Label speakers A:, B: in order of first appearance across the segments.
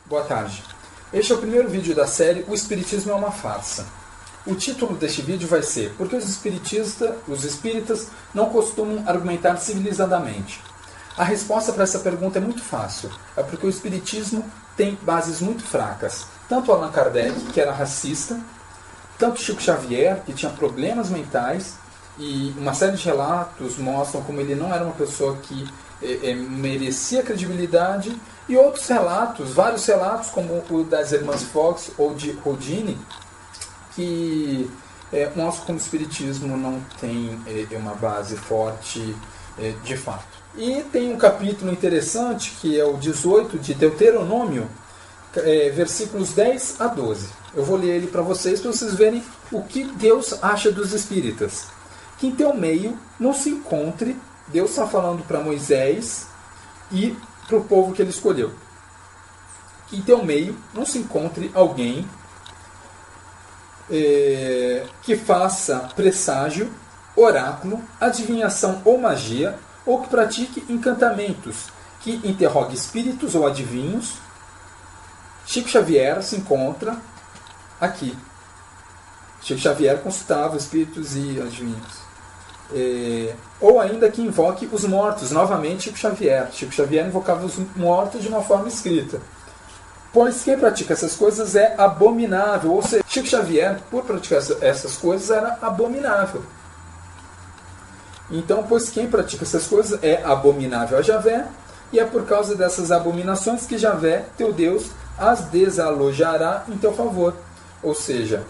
A: Boa tarde. Este é o primeiro vídeo da série O Espiritismo é uma Farsa. O título deste vídeo vai ser Por que os espíritas não costumam argumentar civilizadamente? A resposta para essa pergunta é muito fácil. É porque o espiritismo tem bases muito fracas. Tanto Allan Kardec, que era racista, tanto Chico Xavier, que tinha problemas mentais, e uma série de relatos mostram como ele não era uma pessoa que merecia credibilidade, e outros relatos, vários relatos, como o das irmãs Fox ou de Houdini, que mostram como o espiritismo não tem uma base forte de fato. E tem um capítulo interessante, que é o 18 de Deuteronômio, versículos 10 a 12. Eu vou ler ele para vocês verem o que Deus acha dos espíritas. Que em teu meio não se encontre, Deus está falando para Moisés e para o povo que ele escolheu. Que em teu meio não se encontre alguém que faça presságio, oráculo, adivinhação ou magia, ou que pratique encantamentos, que interrogue espíritos ou adivinhos. Chico Xavier se encontra aqui. Chico Xavier consultava espíritos e adivinhos. Ou ainda que invoque os mortos. Novamente Chico Xavier. Chico Xavier invocava os mortos de uma forma escrita. Pois quem pratica essas coisas é abominável. Ou seja, Chico Xavier, por praticar essas coisas, era abominável. Então, pois quem pratica essas coisas é abominável a Javé, e é por causa dessas abominações que Javé, teu Deus, as desalojará em teu favor. Ou seja,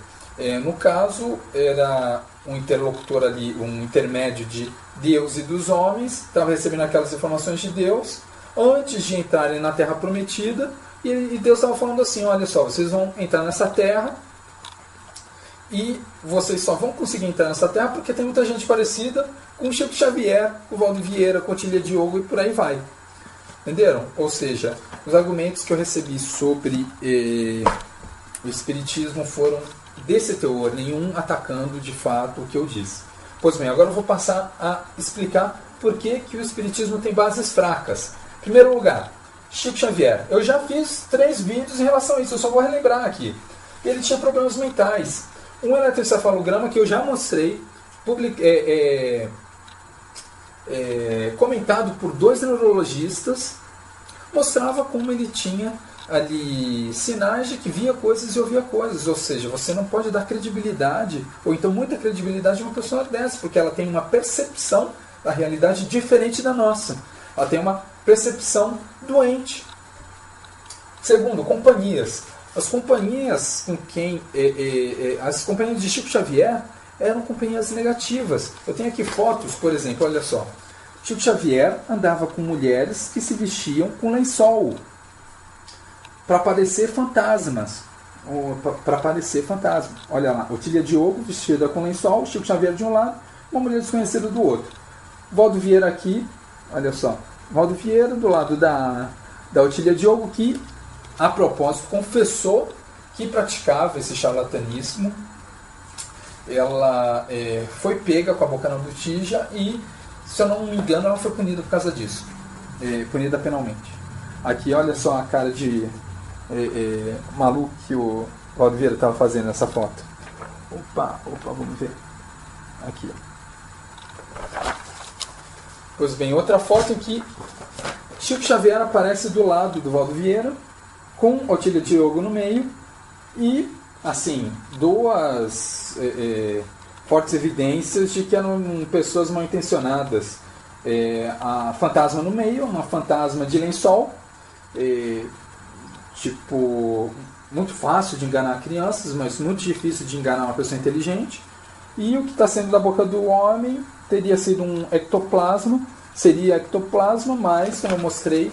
A: no caso, era um interlocutor ali, um intermédio de Deus e dos homens, estava recebendo aquelas informações de Deus, antes de entrarem na Terra Prometida, e Deus estava falando assim, olha só, vocês vão entrar nessa terra, e vocês só vão conseguir entrar nessa terra porque tem muita gente parecida com o Chico Xavier, com o Valdo Vieira, com a Otília Diogo e por aí vai. Entenderam? Ou seja, os argumentos que eu recebi sobre o Espiritismo foram desse teor, nenhum atacando de fato o que eu disse. Pois bem, agora eu vou passar a explicar por que o Espiritismo tem bases fracas. Em primeiro lugar, Chico Xavier. Eu já fiz 3 vídeos em relação a isso, eu só vou relembrar aqui. Ele tinha problemas mentais. Um eletroencefalograma que eu já mostrei, comentado por 2 neurologistas, mostrava como ele tinha ali sinais de que via coisas e ouvia coisas. Ou seja, você não pode dar credibilidade, ou então muita credibilidade, a uma pessoa dessa, porque ela tem uma percepção da realidade diferente da nossa. Ela tem uma percepção doente. Segundo, companhias. As companhias com quem as companhias de Chico Xavier eram companhias negativas. Eu tenho aqui fotos, por exemplo, olha só. Chico Xavier andava com mulheres que se vestiam com lençol para parecer fantasmas. Olha lá, Otília Diogo vestida com lençol, Chico Xavier de um lado, uma mulher desconhecida do outro. Valdo Vieira aqui, olha só. Valdo Vieira do lado da Otília Diogo, que a propósito confessou que praticava esse charlatanismo. Ela foi pega com a boca na botija e, se eu não me engano, ela foi punida por causa disso. Punida penalmente. Aqui, olha só a cara de maluco que o Valdo Vieira estava fazendo nessa foto. Opa, vamos ver. Aqui. Pois bem, outra foto em que Chico Xavier aparece do lado do Valdo Vieira, com Otília Diogo no meio, e, assim, 2 fortes evidências de que eram pessoas mal intencionadas. A fantasma no meio, uma fantasma de lençol, muito fácil de enganar crianças, mas muito difícil de enganar uma pessoa inteligente. E o que está saindo da boca do homem teria sido um ectoplasma, seria ectoplasma, mas, como eu mostrei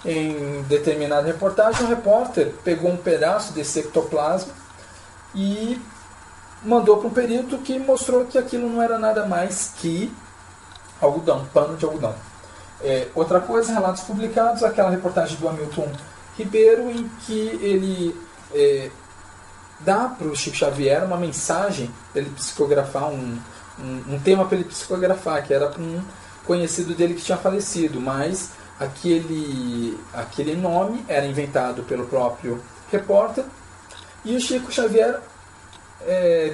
A: em determinada reportagem, o repórter pegou um pedaço desse ectoplasma e mandou para um perito que mostrou que aquilo não era nada mais que algodão, pano de algodão. Outra coisa, relatos publicados, aquela reportagem do Hamilton Ribeiro, em que ele dá para o Chico Xavier uma mensagem para ele psicografar, um tema para ele psicografar, que era para um conhecido dele que tinha falecido, mas aquele nome era inventado pelo próprio repórter e o Chico Xavier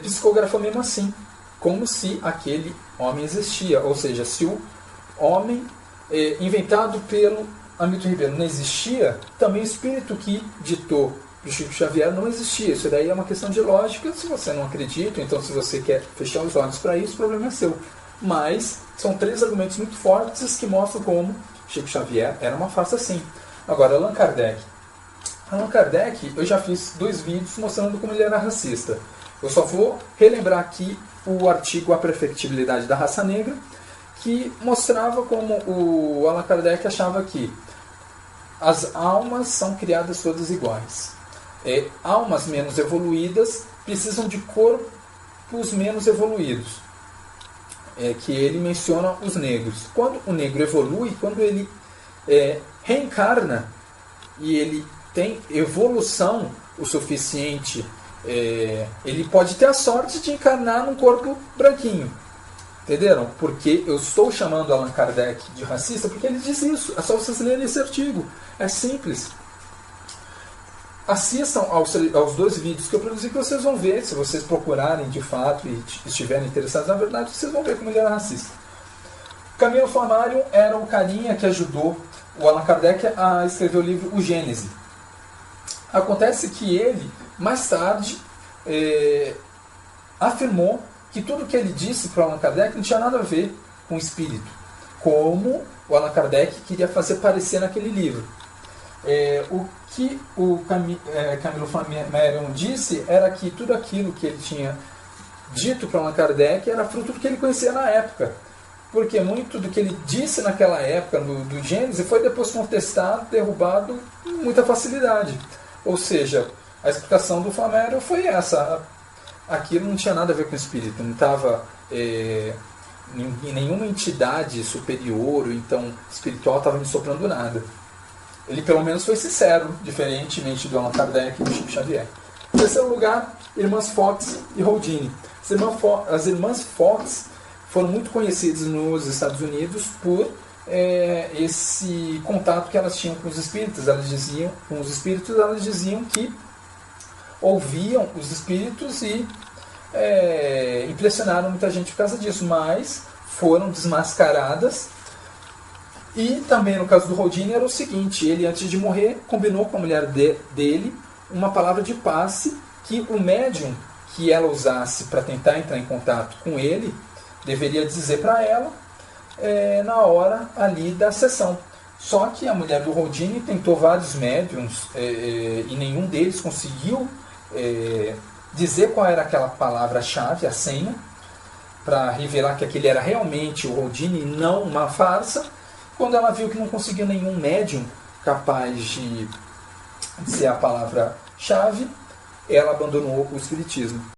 A: psicografou mesmo assim, como se aquele homem existia. Ou seja, se o homem inventado pelo Hamilton Ribeiro não existia, também o espírito que ditou para o Chico Xavier não existia. Isso daí é uma questão de lógica. Se você não acredita, então se você quer fechar os olhos para isso, o problema é seu. Mas são 3 argumentos muito fortes que mostram como Chico Xavier era uma farsa sim. Agora, Allan Kardec. Allan Kardec, eu já fiz 2 vídeos mostrando como ele era racista. Eu só vou relembrar aqui o artigo A Perfectibilidade da Raça Negra, que mostrava como o Allan Kardec achava que as almas são criadas todas iguais. Almas menos evoluídas precisam de corpos menos evoluídos. Que ele menciona os negros. Quando o negro evolui, quando ele reencarna e ele tem evolução o suficiente, ele pode ter a sorte de encarnar num corpo branquinho. Entenderam? Porque eu estou chamando Allan Kardec de racista porque ele diz isso. É só vocês lerem esse artigo. É simples. Assistam aos 2 vídeos que eu produzi que vocês vão ver. Se vocês procurarem de fato e estiverem interessados na verdade, vocês vão ver como ele era racista. Camilo Flammarion era o carinha que ajudou o Allan Kardec a escrever o livro O Gênese. Acontece que ele, mais tarde, afirmou que tudo que ele disse para o Allan Kardec não tinha nada a ver com o espírito, como o Allan Kardec queria fazer parecer naquele livro. O que o Camilo Flammarion disse era que tudo aquilo que ele tinha dito para Allan Kardec era fruto do que ele conhecia na época, porque muito do que ele disse naquela época do Gênesis foi depois contestado, derrubado com muita facilidade. Ou seja, a explicação do Flammarion foi essa: aquilo não tinha nada a ver com o espírito, não estava em nenhuma entidade superior ou então espiritual estava me soprando nada. Ele pelo menos foi sincero, diferentemente do Allan Kardec e do Chico Xavier. Em terceiro lugar, irmãs Fox e Houdini. As irmãs Fox foram muito conhecidas nos Estados Unidos por esse contato que elas tinham com os espíritos. Elas diziam que ouviam os espíritos e impressionaram muita gente por causa disso, mas foram desmascaradas. E também no caso do Houdini era o seguinte: ele antes de morrer combinou com a mulher dele uma palavra de passe que o médium que ela usasse para tentar entrar em contato com ele deveria dizer para ela na hora ali da sessão. Só que a mulher do Houdini tentou vários médiums e nenhum deles conseguiu dizer qual era aquela palavra-chave, a senha, para revelar que aquele era realmente o Houdini e não uma farsa. Quando ela viu que não conseguiu nenhum médium capaz de dizer a palavra-chave, ela abandonou o espiritismo.